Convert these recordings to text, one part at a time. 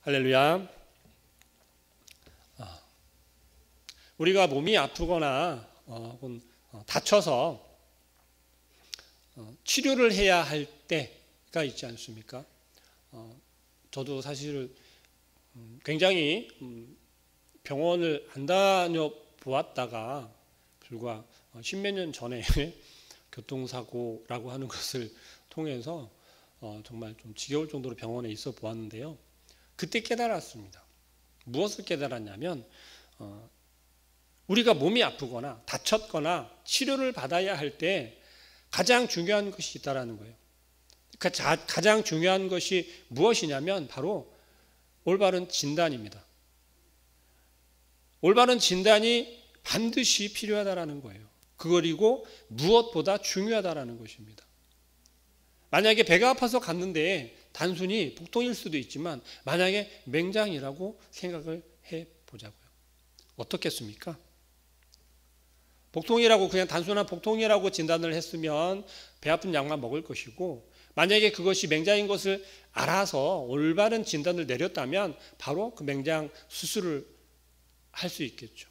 할렐루야. 우리가 몸이 아프거나 혹은 다쳐서 치료를 해야 할 때가 있지 않습니까? 저도 사실 굉장히 병원을 안 다녀보았다가 불과 십몇 년 전에 교통사고라고 하는 것을 통해서 정말 좀 지겨울 정도로 병원에 있어 보았는데요. 그때 깨달았습니다. 무엇을 깨달았냐면 우리가 몸이 아프거나 다쳤거나 치료를 받아야 할 때 가장 중요한 것이 있다라는 거예요. 가장 중요한 것이 무엇이냐면 바로 올바른 진단입니다. 올바른 진단이 반드시 필요하다라는 거예요. 그리고 무엇보다 중요하다라는 것입니다. 만약에 배가 아파서 갔는데 단순히 복통일 수도 있지만 만약에 맹장이라고 생각을 해보자고요. 어떻겠습니까? 복통이라고 그냥 단순한 복통이라고 진단을 했으면 배 아픈 약만 먹을 것이고 만약에 그것이 맹장인 것을 알아서 올바른 진단을 내렸다면 바로 그 맹장 수술을 할 수 있겠죠.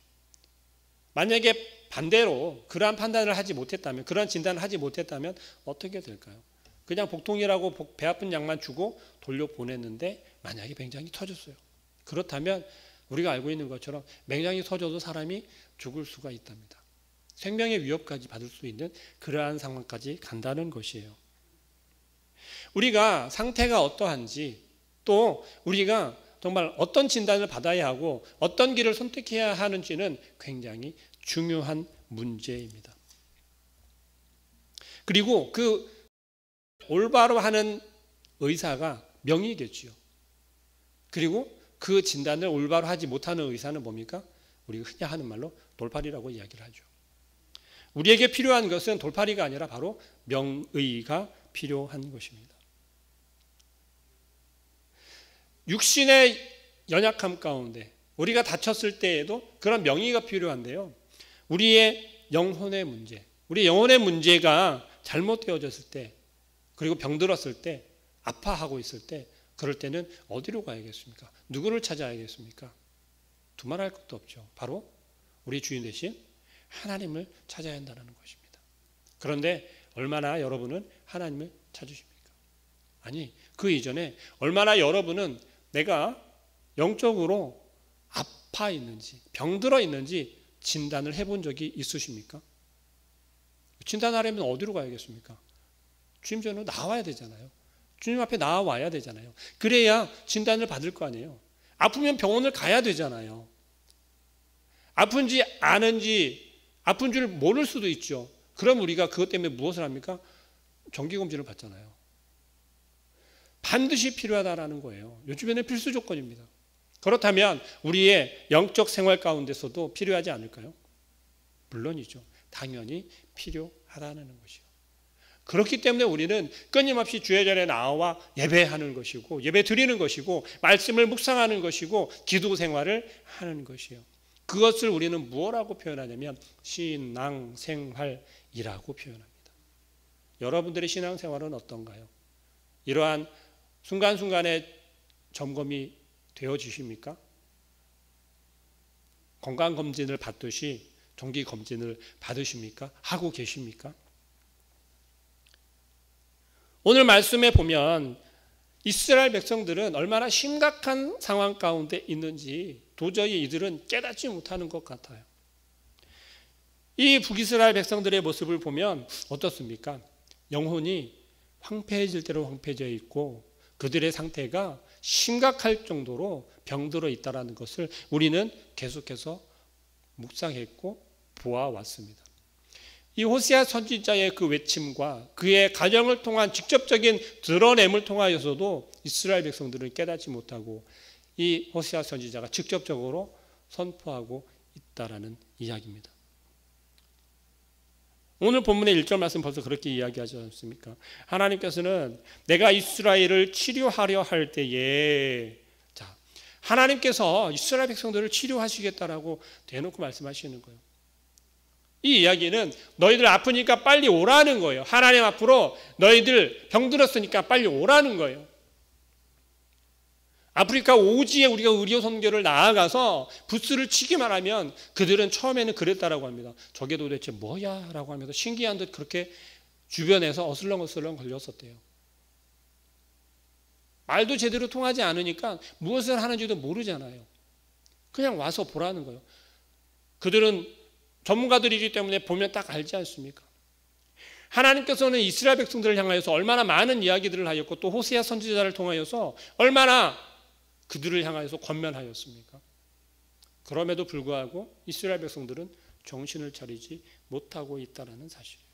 만약에 반대로 그러한 판단을 하지 못했다면 그러한 진단을 하지 못했다면 어떻게 될까요? 그냥 복통이라고 배 아픈 약만 주고 돌려보냈는데 만약에 맹장이 터졌어요. 그렇다면 우리가 알고 있는 것처럼 맹장이 터져도 사람이 죽을 수가 있답니다. 생명의 위협까지 받을 수 있는 그러한 상황까지 간다는 것이에요. 우리가 상태가 어떠한지 또 우리가 정말 어떤 진단을 받아야 하고 어떤 길을 선택해야 하는지는 굉장히 중요한 문제입니다. 그리고 그 올바로 하는 의사가 명의겠지요. 그리고 그 진단을 올바로 하지 못하는 의사는 뭡니까? 우리가 흔히 하는 말로 돌팔이라고 이야기를 하죠. 우리에게 필요한 것은 돌팔이가 아니라 바로 명의가 필요한 것입니다. 육신의 연약함 가운데 우리가 다쳤을 때에도 그런 명의가 필요한데요. 우리의 영혼의 문제, 우리 영혼의 문제가 잘못되어졌을 때 그리고 병들었을 때 아파하고 있을 때 그럴 때는 어디로 가야겠습니까? 누구를 찾아야겠습니까? 두말할 것도 없죠. 바로 우리 주인 대신 하나님을 찾아야 한다는 것입니다. 그런데 얼마나 여러분은 하나님을 찾으십니까? 아니, 그 이전에 얼마나 여러분은 내가 영적으로 아파 있는지 병들어 있는지 진단을 해본 적이 있으십니까? 진단하려면 어디로 가야겠습니까? 주님 전으로 나와야 되잖아요. 주님 앞에 나와야 되잖아요. 그래야 진단을 받을 거 아니에요. 아프면 병원을 가야 되잖아요. 아픈지 아는지 아픈 줄 모를 수도 있죠. 그럼 우리가 그것 때문에 무엇을 합니까? 정기검진을 받잖아요. 반드시 필요하다라는 거예요. 요즘에는 필수 조건입니다. 그렇다면 우리의 영적 생활 가운데서도 필요하지 않을까요? 물론이죠. 당연히 필요하다는 것이요. 그렇기 때문에 우리는 끊임없이 주의 전에 나와 예배하는 것이고 예배 드리는 것이고 말씀을 묵상하는 것이고 기도 생활을 하는 것이요. 그것을 우리는 무엇이라고 표현하냐면 신앙생활이라고 표현합니다. 여러분들의 신앙생활은 어떤가요? 이러한 순간순간의 점검이 되어지십니까? 건강검진을 받듯이 정기검진을 받으십니까? 하고 계십니까? 오늘 말씀에 보면 이스라엘 백성들은 얼마나 심각한 상황 가운데 있는지 도저히 이들은 깨닫지 못하는 것 같아요. 이 북이스라엘 백성들의 모습을 보면 어떻습니까? 영혼이 황폐해질 대로 황폐해져 있고 그들의 상태가 심각할 정도로 병들어 있다는 것을 우리는 계속해서 묵상했고 보아왔습니다. 이 호세아 선지자의 그 외침과 그의 가정을 통한 직접적인 드러냄을 통하여서도 이스라엘 백성들은 깨닫지 못하고 이 호세아 선지자가 직접적으로 선포하고 있다라는 이야기입니다. 오늘 본문의 1절 말씀 벌써 그렇게 이야기하지 않습니까? 하나님께서는 내가 이스라엘을 치료하려 할 때에 하나님께서 이스라엘 백성들을 치료하시겠다라고 대놓고 말씀하시는 거예요. 이 이야기는 너희들 아프니까 빨리 오라는 거예요. 하나님 앞으로 너희들 병들었으니까 빨리 오라는 거예요. 아프리카 오지에 우리가 의료 선교를 나아가서 부스를 치기만 하면 그들은 처음에는 그랬다라고 합니다. 저게 도대체 뭐야? 라고 하면서 신기한 듯 그렇게 주변에서 어슬렁어슬렁 걸렸었대요. 말도 제대로 통하지 않으니까 무엇을 하는지도 모르잖아요. 그냥 와서 보라는 거예요. 그들은 전문가들이기 때문에 보면 딱 알지 않습니까? 하나님께서는 이스라엘 백성들을 향하여서 얼마나 많은 이야기들을 하였고 또 호세아 선지자를 통하여서 얼마나 그들을 향하여서 권면하였습니까? 그럼에도 불구하고 이스라엘 백성들은 정신을 차리지 못하고 있다는 사실이에요.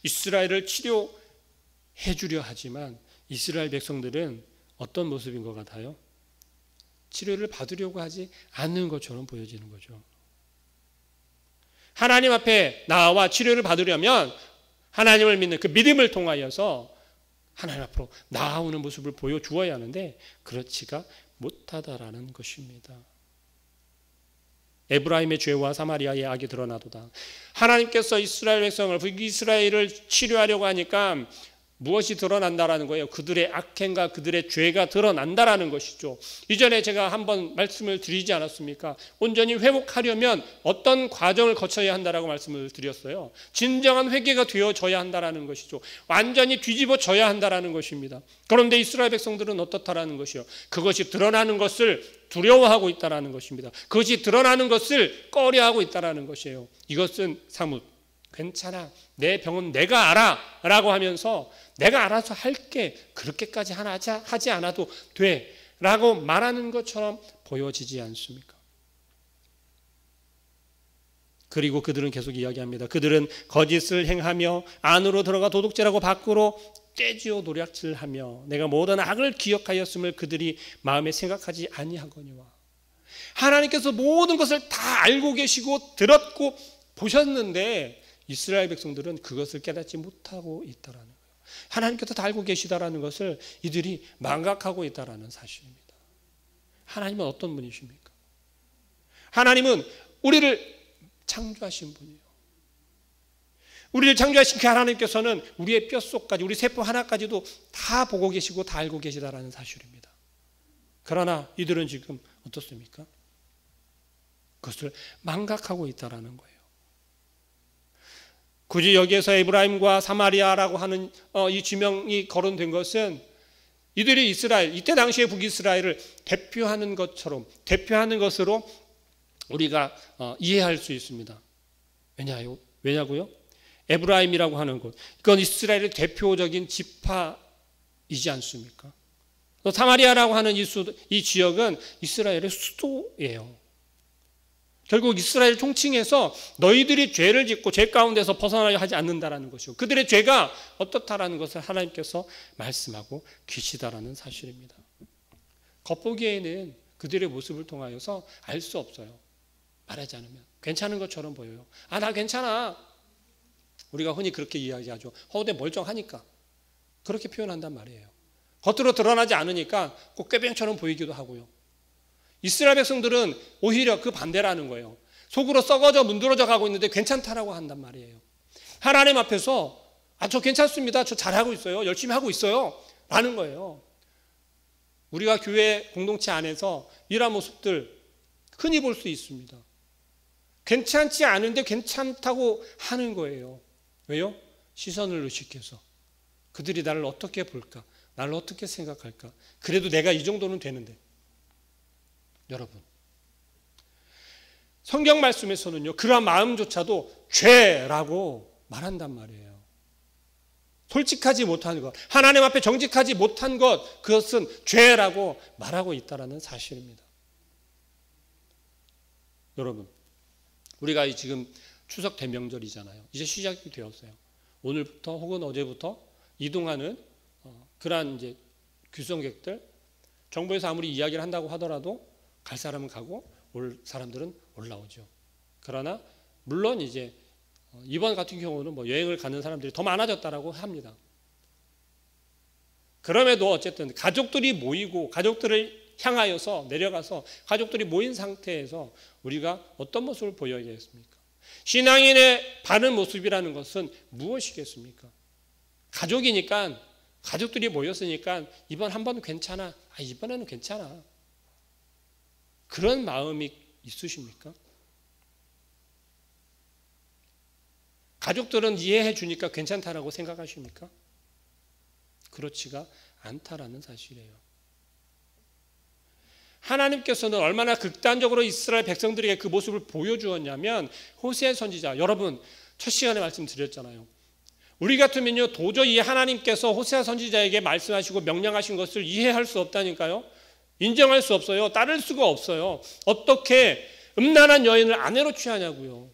이스라엘을 치료해 주려 하지만 이스라엘 백성들은 어떤 모습인 것 같아요? 치료를 받으려고 하지 않는 것처럼 보여지는 거죠. 하나님 앞에 나와 치료를 받으려면 하나님을 믿는 그 믿음을 통하여서 하나님 앞으로 나아오는 모습을 보여주어야 하는데 그렇지가 못하다라는 것입니다. 에브라임의 죄와 사마리아의 악이 드러나도다. 하나님께서 이스라엘 백성을 북이스라엘을 치료하려고 하니까 무엇이 드러난다라는 거예요? 그들의 악행과 그들의 죄가 드러난다라는 것이죠. 이전에 제가 한번 말씀을 드리지 않았습니까? 온전히 회복하려면 어떤 과정을 거쳐야 한다라고 말씀을 드렸어요. 진정한 회개가 되어져야 한다라는 것이죠. 완전히 뒤집어져야 한다라는 것입니다. 그런데 이스라엘 백성들은 어떻다라는 것이요? 그것이 드러나는 것을 두려워하고 있다라는 것입니다. 그것이 드러나는 것을 꺼려하고 있다라는 것이에요. 이것은 사뭇 괜찮아, 내 병은 내가 알아 라고 하면서 내가 알아서 할게, 그렇게까지 하지 않아도 돼 라고 말하는 것처럼 보여지지 않습니까? 그리고 그들은 계속 이야기합니다. 그들은 거짓을 행하며 안으로 들어가 도둑질하고 밖으로 떼지어 노략질하며 내가 모든 악을 기억하였음을 그들이 마음에 생각하지 아니하거니와. 하나님께서 모든 것을 다 알고 계시고 들었고 보셨는데 이스라엘 백성들은 그것을 깨닫지 못하고 있다라는 거예요. 하나님께서 다 알고 계시다라는 것을 이들이 망각하고 있다라는 사실입니다. 하나님은 어떤 분이십니까? 하나님은 우리를 창조하신 분이에요. 우리를 창조하신 그 하나님께서는 우리의 뼛속까지, 우리 세포 하나까지도 다 보고 계시고 다 알고 계시다라는 사실입니다. 그러나 이들은 지금 어떻습니까? 그것을 망각하고 있다라는 거예요. 굳이 여기에서 에브라임과 사마리아라고 하는 이 지명이 거론된 것은 이들이 이스라엘, 이때 당시의 북이스라엘을 대표하는 것처럼, 대표하는 것으로 우리가 이해할 수 있습니다. 왜냐고요? 에브라임이라고 하는 곳, 이건 이스라엘의 대표적인 지파이지 않습니까? 또 사마리아라고 하는 이 지역은 이스라엘의 수도예요. 결국 이스라엘 총칭해서 너희들이 죄를 짓고 죄 가운데서 벗어나려 하지 않는다라는 것이고 그들의 죄가 어떻다라는 것을 하나님께서 말씀하고 계시다라는 사실입니다. 겉보기에는 그들의 모습을 통하여서 알 수 없어요. 말하지 않으면 괜찮은 것처럼 보여요. 아, 나 괜찮아. 우리가 흔히 그렇게 이야기하죠. 허우대 멀쩡하니까 그렇게 표현한단 말이에요. 겉으로 드러나지 않으니까 꼭 꾀병처럼 보이기도 하고요. 이스라엘 백성들은 오히려 그 반대라는 거예요. 속으로 썩어져 문드러져 가고 있는데 괜찮다라고 한단 말이에요. 하나님 앞에서 저 괜찮습니다. 저 잘하고 있어요. 열심히 하고 있어요. 라는 거예요. 우리가 교회 공동체 안에서 이런 모습들 흔히 볼 수 있습니다. 괜찮지 않은데 괜찮다고 하는 거예요. 왜요? 시선을 의식해서 그들이 나를 어떻게 볼까? 나를 어떻게 생각할까? 그래도 내가 이 정도는 되는데. 여러분, 성경 말씀에서는요, 그러한 마음조차도 죄라고 말한단 말이에요. 솔직하지 못한 것, 하나님 앞에 정직하지 못한 것, 그것은 죄라고 말하고 있다는 사실입니다. 여러분, 우리가 지금 추석 대명절이잖아요. 이제 시작이 되었어요. 오늘부터 혹은 어제부터 이동하는 그러한 이제 귀성객들, 정부에서 아무리 이야기를 한다고 하더라도 갈 사람은 가고 올 사람들은 올라오죠. 그러나 물론 이제 이번 같은 경우는 뭐 여행을 가는 사람들이 더 많아졌다라고 합니다. 그럼에도 어쨌든 가족들이 모이고 가족들을 향하여서 내려가서 가족들이 모인 상태에서 우리가 어떤 모습을 보여야겠습니까? 신앙인의 바른 모습이라는 것은 무엇이겠습니까? 가족이니까 가족들이 모였으니까 이번 한 번 괜찮아. 이번에는 괜찮아. 그런 마음이 있으십니까? 가족들은 이해해 주니까 괜찮다라고 생각하십니까? 그렇지가 않다라는 사실이에요. 하나님께서는 얼마나 극단적으로 이스라엘 백성들에게 그 모습을 보여주었냐면 호세아 선지자, 여러분 첫 시간에 말씀드렸잖아요. 우리 같으면요 도저히 하나님께서 호세아 선지자에게 말씀하시고 명령하신 것을 이해할 수 없다니까요. 인정할 수 없어요. 따를 수가 없어요. 어떻게 음란한 여인을 아내로 취하냐고요.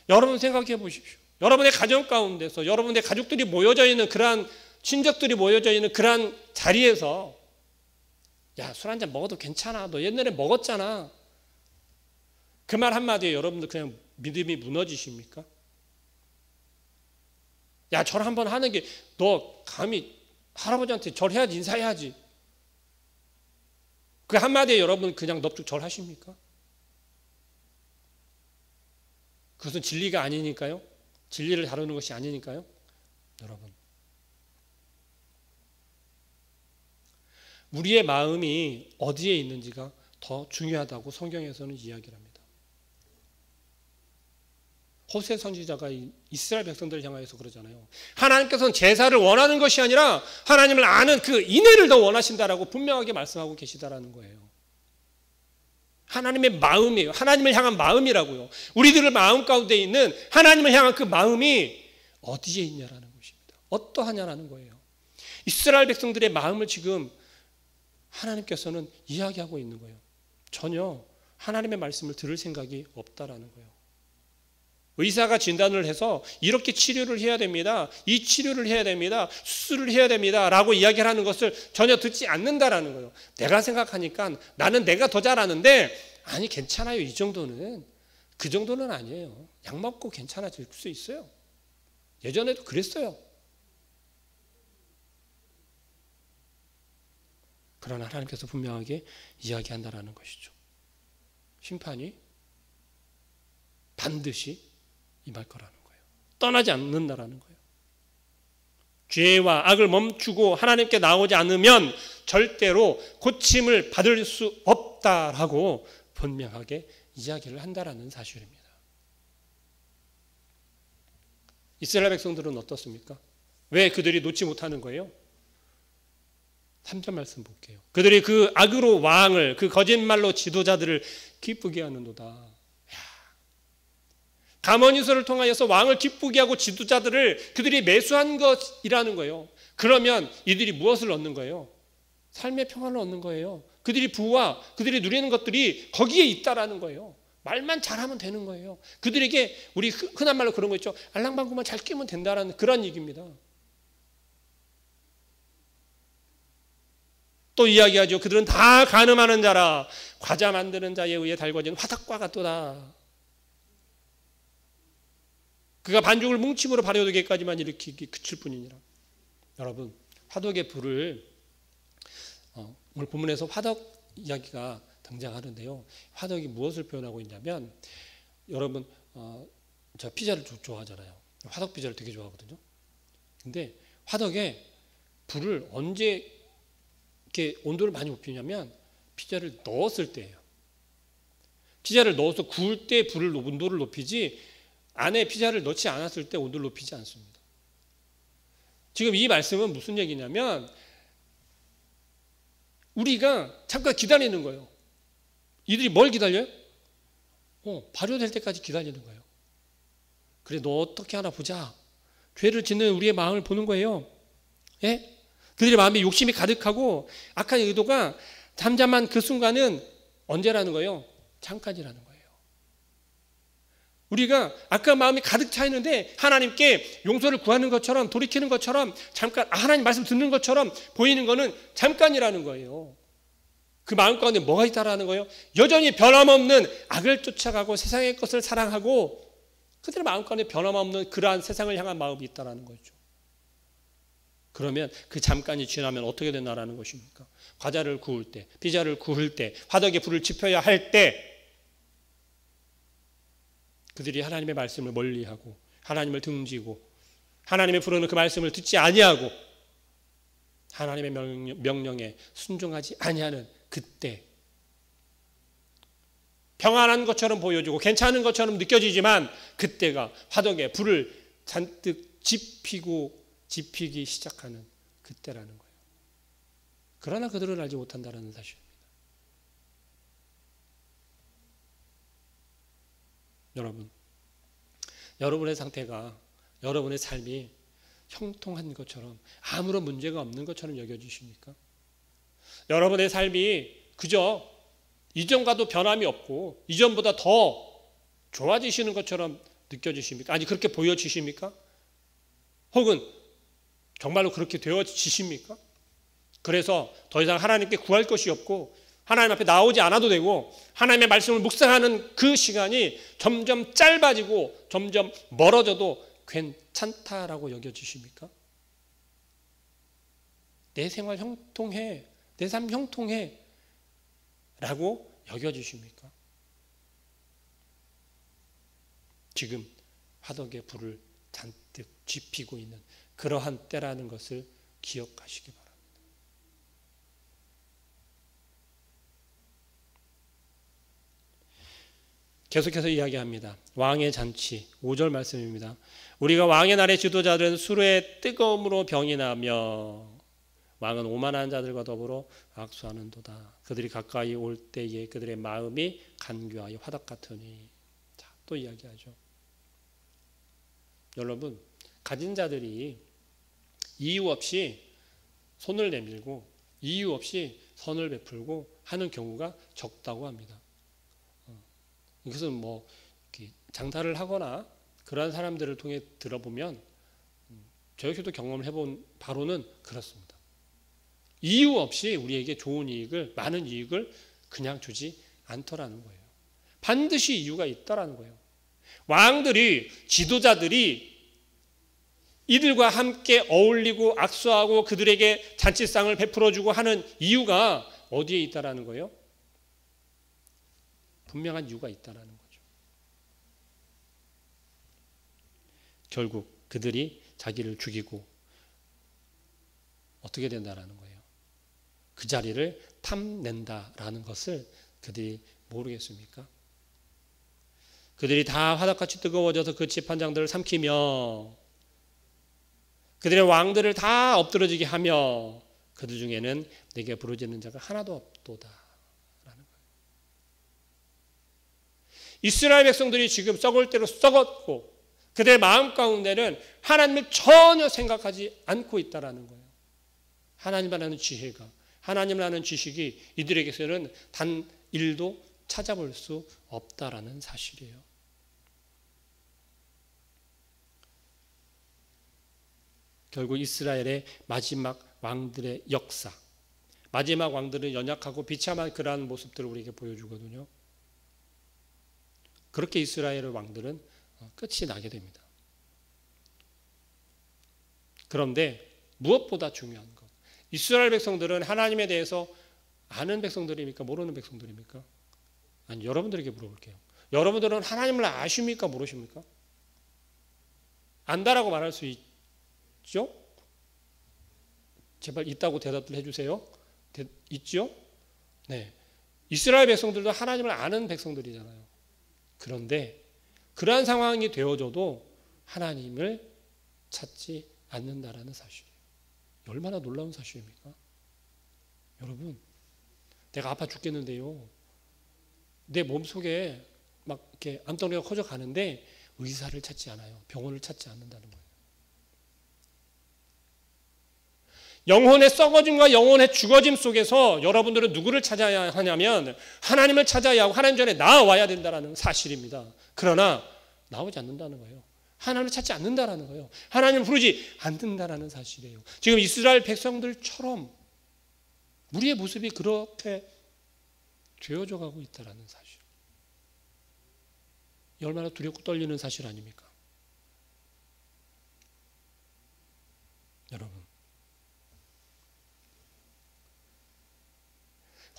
여러분 생각해 보십시오. 여러분의 가정 가운데서 여러분의 가족들이 모여져 있는 그러한 친척들이 모여져 있는 그러한 자리에서 야, 술 한잔 먹어도 괜찮아. 너 옛날에 먹었잖아. 그 말 한마디에 여러분들 그냥 믿음이 무너지십니까? 야, 절 한번 하는 게 너 감히 할아버지한테 절해야지, 인사해야지. 그 한마디에 여러분 그냥 넙죽 절하십니까? 그것은 진리가 아니니까요. 진리를 다루는 것이 아니니까요. 여러분, 우리의 마음이 어디에 있는지가 더 중요하다고 성경에서는 이야기를 합니다. 호세 선지자가 이스라엘 백성들을 향하여서 그러잖아요. 하나님께서는 제사를 원하는 것이 아니라 하나님을 아는 그 인애를 더 원하신다라고 분명하게 말씀하고 계시다라는 거예요. 하나님의 마음이에요. 하나님을 향한 마음이라고요. 우리들의 마음 가운데 있는 하나님을 향한 그 마음이 어디에 있냐라는 것입니다. 어떠하냐라는 거예요. 이스라엘 백성들의 마음을 지금 하나님께서는 이야기하고 있는 거예요. 전혀 하나님의 말씀을 들을 생각이 없다라는 거예요. 의사가 진단을 해서 이렇게 치료를 해야 됩니다. 이 치료를 해야 됩니다. 수술을 해야 됩니다. 라고 이야기를 하는 것을 전혀 듣지 않는다라는 거예요. 내가 생각하니까 나는 내가 더 잘하는데 아니 괜찮아요. 이 정도는. 그 정도는 아니에요. 약 먹고 괜찮아질 수 있어요. 예전에도 그랬어요. 그러나 하나님께서 분명하게 이야기한다라는 것이죠. 심판이 반드시 임할 거라는 거예요. 떠나지 않는다라는 거예요. 죄와 악을 멈추고 하나님께 나오지 않으면 절대로 고침을 받을 수 없다라고 분명하게 이야기를 한다라는 사실입니다. 이스라엘 백성들은 어떻습니까? 왜 그들이 놓지 못하는 거예요? 3절 말씀 볼게요. 그들이 그 악으로 왕을 그 거짓말로 지도자들을 기쁘게 하는도다. 가모니서를 통하여서 왕을 기쁘게 하고 지도자들을 그들이 매수한 것이라는 거예요. 그러면 이들이 무엇을 얻는 거예요? 삶의 평안을 얻는 거예요. 그들이 부와 그들이 누리는 것들이 거기에 있다라는 거예요. 말만 잘하면 되는 거예요. 그들에게 우리 흔한 말로 그런 거 있죠. 알랑방구만 잘 끼면 된다라는 그런 얘기입니다. 또 이야기하죠. 그들은 다 간음하는 자라 과자 만드는 자에 의해 달궈진 화덕과 같도다. 그가 반죽을 뭉침으로 발효되기까지만 일으키기 그칠 뿐이니라. 여러분, 화덕의 불을 오늘 본문에서 화덕 이야기가 등장하는데요. 화덕이 무엇을 표현하고 있냐면 여러분 저 피자를 좋아하잖아요. 화덕 피자를 되게 좋아하거든요. 근데 화덕에 불을 언제 이렇게 온도를 많이 높이냐면 피자를 넣었을 때예요. 피자를 넣어서 구울 때 불을 온도를 높이지 안에 피자를 넣지 않았을 때 온도를 높이지 않습니다. 지금 이 말씀은 무슨 얘기냐면 우리가 잠깐 기다리는 거예요. 이들이 뭘 기다려요? 발효될 때까지 기다리는 거예요. 그래 너 어떻게 하나 보자. 죄를 짓는 우리의 마음을 보는 거예요. 예? 그들의 마음에 욕심이 가득하고 악한 의도가 잠잠한 그 순간은 언제라는 거예요? 잠깐이라는 거예요. 우리가 아까 마음이 가득 차 있는데 하나님께 용서를 구하는 것처럼 돌이키는 것처럼 잠깐 하나님 말씀 듣는 것처럼 보이는 거는 잠깐이라는 거예요. 그 마음 가운데 뭐가 있다라는 거예요? 여전히 변함없는 악을 쫓아가고 세상의 것을 사랑하고 그들의 마음 가운데 변함없는 그러한 세상을 향한 마음이 있다라는 거죠. 그러면 그 잠깐이 지나면 어떻게 된다라는 것입니까? 과자를 구울 때, 피자를 구울 때, 화덕에 불을 지펴야 할 때 그들이 하나님의 말씀을 멀리하고 하나님을 등지고 하나님의 부르는 그 말씀을 듣지 아니하고 하나님의 명령에 순종하지 아니하는 그때 평안한 것처럼 보여지고 괜찮은 것처럼 느껴지지만 그때가 화덕에 불을 잔뜩 지피기 시작하는 그때라는 거예요. 그러나 그들은 알지 못한다는 사실입니다. 여러분, 여러분의 상태가 여러분의 삶이 형통한 것처럼 아무런 문제가 없는 것처럼 여겨지십니까? 여러분의 삶이 그저 이전과도 변함이 없고 이전보다 더 좋아지시는 것처럼 느껴지십니까? 아니 그렇게 보여지십니까? 혹은 정말로 그렇게 되어지십니까? 그래서 더 이상 하나님께 구할 것이 없고 하나님 앞에 나오지 않아도 되고 하나님의 말씀을 묵상하는 그 시간이 점점 짧아지고 점점 멀어져도 괜찮다라고 여겨지십니까? 내 생활 형통해, 내 삶 형통해 라고 여겨지십니까? 지금 화덕에 불을 잔뜩 지피고 있는 그러한 때라는 것을 기억하시기 바랍니다. 계속해서 이야기합니다. 왕의 잔치 5절 말씀입니다. 우리가 왕의 날의 지도자들은 술의 뜨거움으로 병이 나며 왕은 오만한 자들과 더불어 악수하는도다. 그들이 가까이 올 때에 그들의 마음이 간교하여 화덕 같으니. 자, 또 이야기하죠. 여러분, 가진 자들이 이유 없이 손을 내밀고 이유 없이 선을 베풀고 하는 경우가 적다고 합니다. 이것은 뭐 장사를 하거나 그러한 사람들을 통해 들어보면 저 역시도 경험을 해본 바로는 그렇습니다. 이유 없이 우리에게 좋은 이익을, 많은 이익을 그냥 주지 않더라는 거예요. 반드시 이유가 있다라는 거예요. 왕들이, 지도자들이 이들과 함께 어울리고 악수하고 그들에게 잔치상을 베풀어주고 하는 이유가 어디에 있다라는 거예요? 분명한 이유가 있다라는 거죠. 결국 그들이 자기를 죽이고 어떻게 된다라는 거예요? 그 자리를 탐낸다라는 것을 그들이 모르겠습니까? 그들이 다 화덕같이 뜨거워져서 그 재판장들을 삼키며 그들의 왕들을 다 엎드러지게 하며 그들 중에는 내게 부르짖는 자가 하나도 없도다. 이스라엘 백성들이 지금 썩을 대로 썩었고 그들의 마음 가운데는 하나님을 전혀 생각하지 않고 있다라는 거예요. 하나님이라는 지혜가, 하나님이라는 지식이 이들에게서는 단 1도 찾아볼 수 없다라는 사실이에요. 결국 이스라엘의 마지막 왕들의 역사, 마지막 왕들은 연약하고 비참한 그러한 모습들을 우리에게 보여주거든요. 그렇게 이스라엘의 왕들은 끝이 나게 됩니다. 그런데 무엇보다 중요한 것, 이스라엘 백성들은 하나님에 대해서 아는 백성들입니까? 모르는 백성들입니까? 아니, 여러분들에게 물어볼게요. 여러분들은 하나님을 아십니까? 모르십니까? 안다라고 말할 수 있죠? 제발 있다고 대답을 해주세요. 있죠? 네. 이스라엘 백성들도 하나님을 아는 백성들이잖아요. 그런데 그러한 상황이 되어져도 하나님을 찾지 않는다라는 사실이에요. 얼마나 놀라운 사실입니까? 여러분, 내가 아파 죽겠는데요. 내 몸속에 막 이렇게 암덩이가 커져가는데 의사를 찾지 않아요. 병원을 찾지 않는다는 거예요. 영혼의 썩어짐과 영혼의 죽어짐 속에서 여러분들은 누구를 찾아야 하냐면 하나님을 찾아야 하고 하나님 전에 나와야 된다는 사실입니다. 그러나 나오지 않는다는 거예요. 하나님을 찾지 않는다는 거예요. 하나님을 부르지 않는다는 사실이에요. 지금 이스라엘 백성들처럼 우리의 모습이 그렇게 되어져 가고 있다는 사실. 얼마나 두렵고 떨리는 사실 아닙니까? 여러분,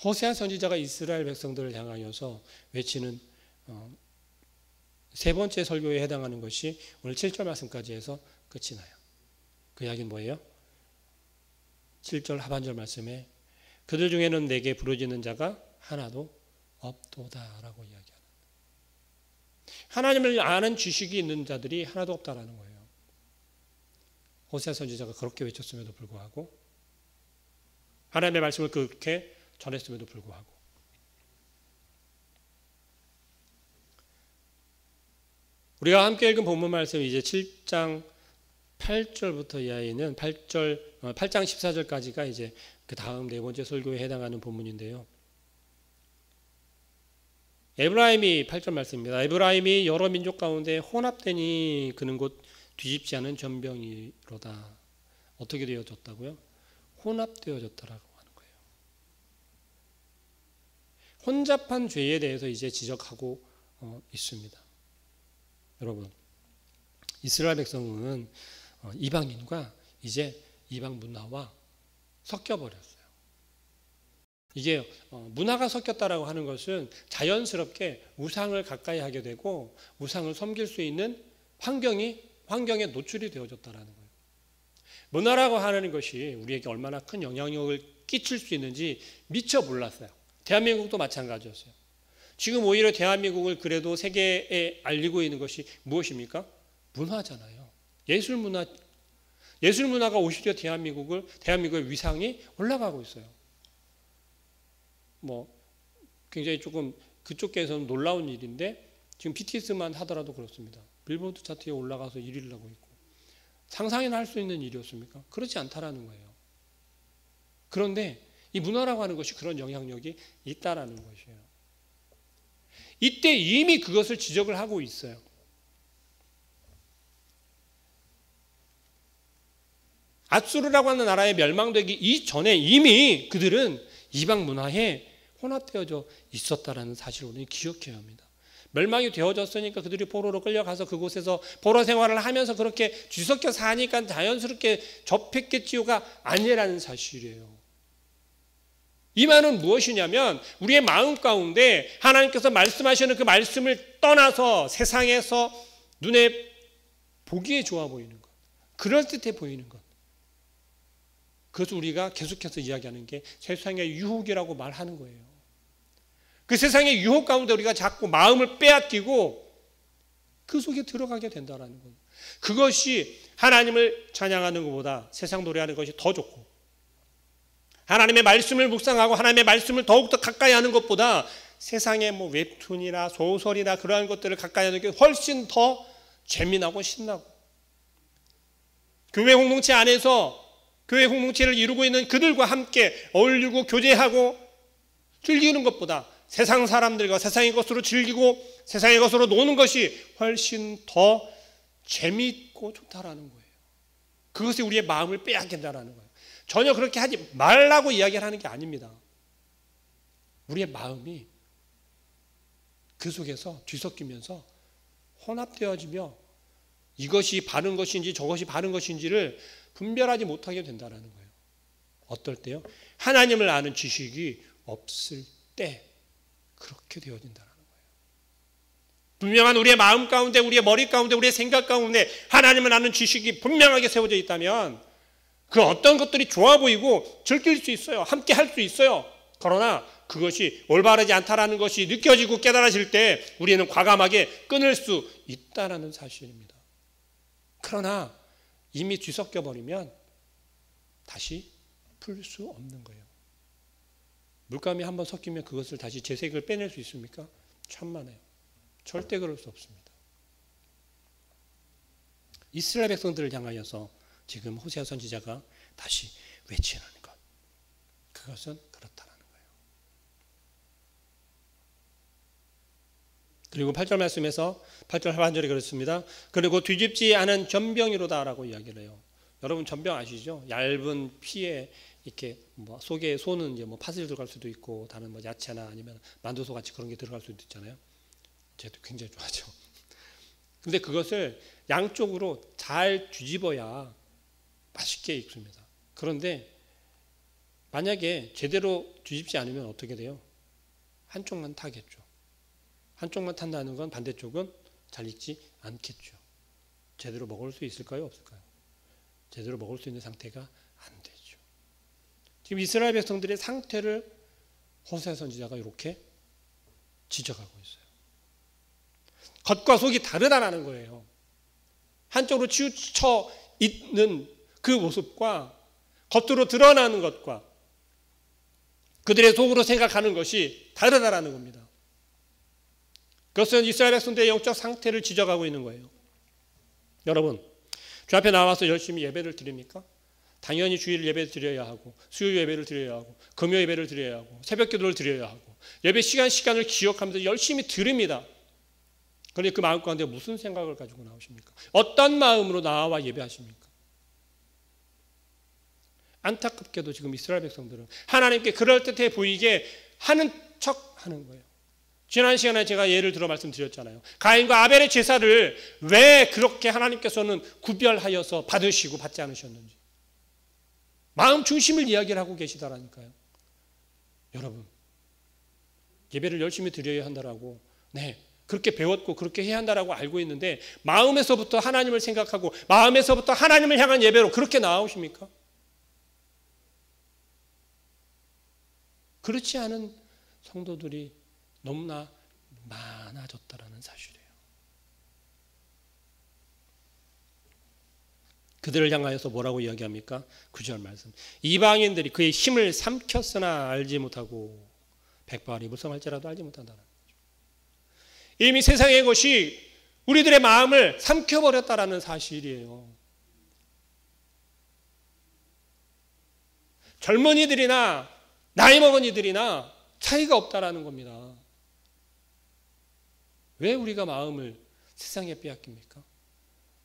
호세아 선지자가 이스라엘 백성들을 향하여서 외치는 세 번째 설교에 해당하는 것이 오늘 7절 말씀까지 해서 끝이 나요. 그 이야기는 뭐예요? 7절 하반절 말씀에 그들 중에는 내게 부르짖는 자가 하나도 없도다라고 이야기하는, 하나님을 아는 지식이 있는 자들이 하나도 없다라는 거예요. 호세아 선지자가 그렇게 외쳤음에도 불구하고, 하나님의 말씀을 그렇게 전했음에도 불구하고, 우리가 함께 읽은 본문 말씀 이제 7장 8절부터 이하에는 8장 14절까지가 이제 그 다음 네 번째 설교에 해당하는 본문인데요. 에브라임이 8절 말씀입니다. 에브라임이 여러 민족 가운데 혼합되니 그는 곧 뒤집지 않은 전병이로다. 어떻게 되어졌다고요? 혼합되어졌다라고 하는 거예요. 혼잡한 죄에 대해서 이제 지적하고 있습니다. 여러분, 이스라엘 백성은 이방인과 이제 이방 문화와 섞여버렸어요. 이게 문화가 섞였다라고 하는 것은 자연스럽게 우상을 가까이 하게 되고 우상을 섬길 수 있는 환경에 노출이 되어졌다라는 거예요. 문화라고 하는 것이 우리에게 얼마나 큰 영향력을 끼칠 수 있는지 미처 몰랐어요. 대한민국도 마찬가지였어요. 지금 오히려 대한민국을 그래도 세계에 알리고 있는 것이 무엇입니까? 문화잖아요. 예술문화가 오히려 대한민국의 위상이 올라가고 있어요. 굉장히 조금 그쪽에서는 놀라운 일인데, 지금 BTS만 하더라도 그렇습니다. 빌보드 차트에 올라가서 1위를 하고 있고, 상상이나 할 수 있는 일이었습니까? 그렇지 않다라는 거예요. 그런데 이 문화라고 하는 것이 그런 영향력이 있다라는 것이에요. 이때 이미 그것을 지적을 하고 있어요. 앗수르라고 하는 나라의 멸망되기 이전에 이미 그들은 이방 문화에 혼합되어져 있었다라는 사실을 우리는 기억해야 합니다. 멸망이 되어졌으니까 그들이 포로로 끌려가서 그곳에서 포로 생활을 하면서 그렇게 뒤섞여 사니까 자연스럽게 접했겠지요가 아니라는 사실이에요. 이 말은 무엇이냐면 우리의 마음 가운데 하나님께서 말씀하시는 그 말씀을 떠나서 세상에서 눈에 보기에 좋아 보이는 것, 그럴듯해 보이는 것, 그것을 우리가 계속해서 이야기하는 게 세상의 유혹이라고 말하는 거예요. 그 세상의 유혹 가운데 우리가 자꾸 마음을 빼앗기고 그 속에 들어가게 된다는 거예요. 그것이 하나님을 찬양하는 것보다 세상 노래하는 것이 더 좋고, 하나님의 말씀을 묵상하고 하나님의 말씀을 더욱더 가까이 하는 것보다 세상의 웹툰이나 소설이나 그러한 것들을 가까이 하는 게 훨씬 더 재미나고 신나고, 교회 공동체 안에서 교회 공동체를 이루고 있는 그들과 함께 어울리고 교제하고 즐기는 것보다 세상 사람들과 세상의 것으로 즐기고 세상의 것으로 노는 것이 훨씬 더 재미있고 좋다라는 거예요. 그것이 우리의 마음을 빼앗긴다라는 거예요. 전혀 그렇게 하지 말라고 이야기를 하는 게 아닙니다. 우리의 마음이 그 속에서 뒤섞이면서 혼합되어지며 이것이 바른 것인지 저것이 바른 것인지를 분별하지 못하게 된다는 거예요. 어떨 때요? 하나님을 아는 지식이 없을 때 그렇게 되어진다는 거예요. 분명한 우리의 마음 가운데, 우리의 머리 가운데, 우리의 생각 가운데 하나님을 아는 지식이 분명하게 세워져 있다면 그 어떤 것들이 좋아 보이고 즐길 수 있어요. 함께 할 수 있어요. 그러나 그것이 올바르지 않다라는 것이 느껴지고 깨달아질 때 우리는 과감하게 끊을 수 있다라는 사실입니다. 그러나 이미 뒤섞여 버리면 다시 풀 수 없는 거예요. 물감이 한번 섞이면 그것을 다시 재색을 빼낼 수 있습니까? 천만에요. 절대 그럴 수 없습니다. 이스라엘 백성들을 향하여서 지금 호세아 선지자가 다시 외치는 것, 그것은 그렇다는 거예요. 그리고 8절 말씀에서 8절 하반절에 그렇습니다. 그리고 뒤집지 않은 전병이로다라고 이야기를 해요. 여러분 전병 아시죠? 얇은 피에 이렇게 속에 소는 이제 팥을 들어갈 수도 있고 다른 야채나 아니면 만두소 같이 그런 게 들어갈 수도 있잖아요. 제도 굉장히 좋아하죠. 근데 그것을 양쪽으로 잘 뒤집어야 맛있게 익습니다. 그런데 만약에 제대로 뒤집지 않으면 어떻게 돼요? 한쪽만 타겠죠. 한쪽만 탄다는 건 반대쪽은 잘 익지 않겠죠. 제대로 먹을 수 있을까요? 없을까요? 제대로 먹을 수 있는 상태가 안 되죠. 지금 이스라엘 백성들의 상태를 호세아 선지자가 이렇게 지적하고 있어요. 겉과 속이 다르다라는 거예요. 한쪽으로 치우쳐 있는 그 모습과 겉으로 드러나는 것과 그들의 속으로 생각하는 것이 다르다라는 겁니다. 그것은 이스라엘 백성들의 영적 상태를 지적하고 있는 거예요. 여러분, 주 앞에 나와서 열심히 예배를 드립니까? 당연히 주일 예배를 드려야 하고 수요 예배를 드려야 하고 금요 예배를 드려야 하고 새벽 기도를 드려야 하고 예배 시간을 기억하면서 열심히 드립니다. 그런데 그 마음 가운데 무슨 생각을 가지고 나오십니까? 어떤 마음으로 나와 예배하십니까? 안타깝게도 지금 이스라엘 백성들은 하나님께 그럴듯해 보이게 하는 척 하는 거예요. 지난 시간에 제가 예를 들어 말씀드렸잖아요. 가인과 아벨의 제사를 왜 그렇게 하나님께서는 구별하여서 받으시고 받지 않으셨는지. 마음 중심을 이야기를 하고 계시다라니까요. 여러분, 예배를 열심히 드려야 한다라고 그렇게 배웠고 그렇게 해야 한다라고 알고 있는데 마음에서부터 하나님을 생각하고 마음에서부터 하나님을 향한 예배로 그렇게 나아오십니까? 그렇지 않은 성도들이 너무나 많아졌다라는 사실이에요. 그들을 향하여서 뭐라고 이야기합니까? 9절 말씀. 이방인들이 그의 힘을 삼켰으나 알지 못하고 백발이 무성할지라도 알지 못한다는 거죠. 이미 세상의 것이 우리들의 마음을 삼켜버렸다라는 사실이에요. 젊은이들이나 나이 먹은 이들이나 차이가 없다라는 겁니다. 왜 우리가 마음을 세상에 빼앗깁니까?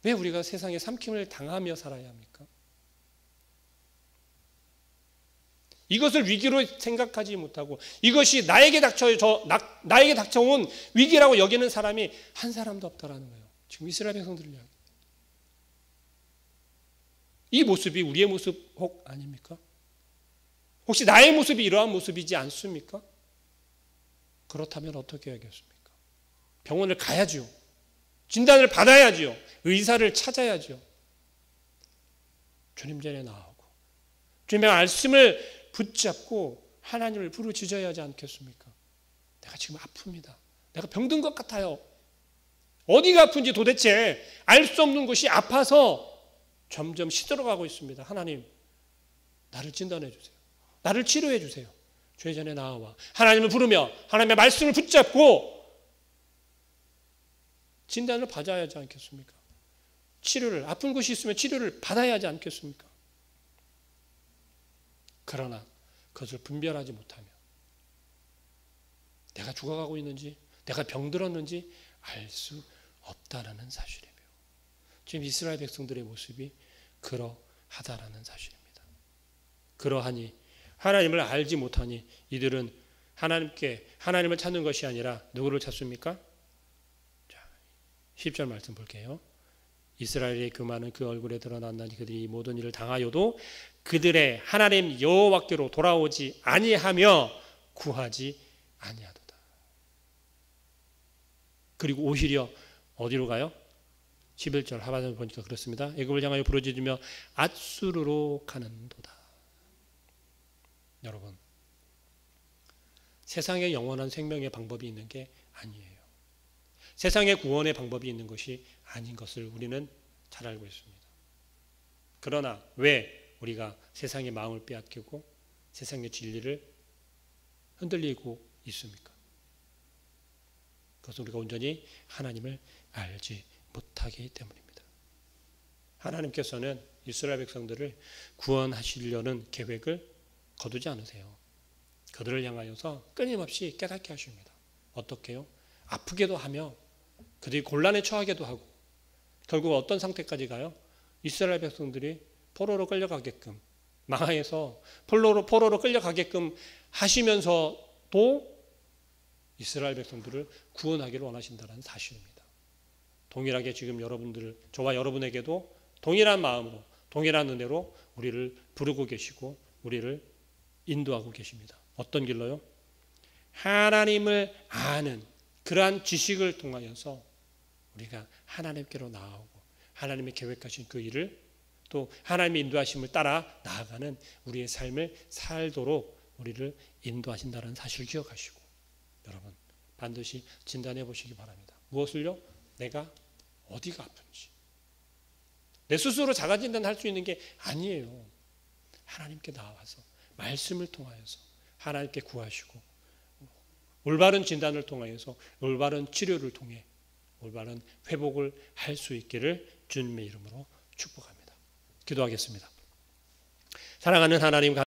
왜 우리가 세상에 삼킴을 당하며 살아야 합니까? 이것을 위기로 생각하지 못하고 이것이 나에게 닥쳐온 위기라고 여기는 사람이 한 사람도 없다라는 거예요. 지금 이스라엘 백성들을 이야기. 이 모습이 우리의 모습 혹 아닙니까? 혹시 나의 모습이 이러한 모습이지 않습니까? 그렇다면 어떻게 해야겠습니까? 병원을 가야죠. 진단을 받아야죠. 의사를 찾아야죠. 주님 전에 나오고 주님의 말씀을 붙잡고 하나님을 부르짖어야 하지 않겠습니까? 내가 지금 아픕니다. 내가 병든 것 같아요. 어디가 아픈지 도대체 알 수 없는 것이 아파서 점점 시들어가고 있습니다. 하나님, 나를 진단해 주세요. 나를 치료해 주세요. 주의 전에 나와 하나님을 부르며 하나님의 말씀을 붙잡고 진단을 받아야 하지 않겠습니까? 치료를, 아픈 곳이 있으면 치료를 받아야 하지 않겠습니까? 그러나 그것을 분별하지 못하면 내가 죽어가고 있는지 내가 병들었는지 알 수 없다라는 사실이에요. 지금 이스라엘 백성들의 모습이 그러하다라는 사실입니다. 그러하니 하나님을 알지 못하니 이들은 하나님을 찾는 것이 아니라 누구를 찾습니까? 10절 말씀 볼게요. 이스라엘의 교만은 그 얼굴에 드러났나니 그들이 모든 일을 당하여도 그들의 하나님 여호와께로 돌아오지 아니하며 구하지 아니하도다. 그리고 오히려 어디로 가요? 11절 하반절 보니까 그렇습니다. 애굽을 향하여 부르짖으며 앗수르로 가는도다. 여러분, 세상에 영원한 생명의 방법이 있는 게 아니에요. 세상의 구원의 방법이 있는 것이 아닌 것을 우리는 잘 알고 있습니다. 그러나 왜 우리가 세상의 마음을 빼앗기고 세상의 진리를 흔들리고 있습니까? 그것은 우리가 온전히 하나님을 알지 못하기 때문입니다. 하나님께서는 이스라엘 백성들을 구원하시려는 계획을 거두지 않으세요. 그들을 향하여서 끊임없이 깨닫게 하십니다. 어떻게요? 아프게도 하며 그들이 곤란에 처하게도 하고 결국 어떤 상태까지 가요? 이스라엘 백성들이 포로로 끌려가게끔 망하에서 포로로 끌려가게끔 하시면서도 이스라엘 백성들을 구원하기를 원하신다는 사실입니다. 동일하게 지금 저와 여러분에게도 동일한 마음으로 동일한 은혜로 우리를 부르고 계시고 우리를 인도하고 계십니다. 어떤 길로요? 하나님을 아는 그러한 지식을 통하여서 우리가 하나님께로 나아오고 하나님의 계획하신 그 일을 또 하나님의 인도하심을 따라 나아가는 우리의 삶을 살도록 우리를 인도하신다는 사실을 기억하시고 여러분 반드시 진단해 보시기 바랍니다. 무엇을요? 내가 어디가 아픈지. 내 스스로 자가 진단할 수 있는 게 아니에요. 하나님께 나와서 말씀을 통하여서 하나님께 구하시고 올바른 진단을 통하여서 올바른 치료를 통해 올바른 회복을 할 수 있기를 주님의 이름으로 축복합니다. 기도하겠습니다. 사랑하는 하나님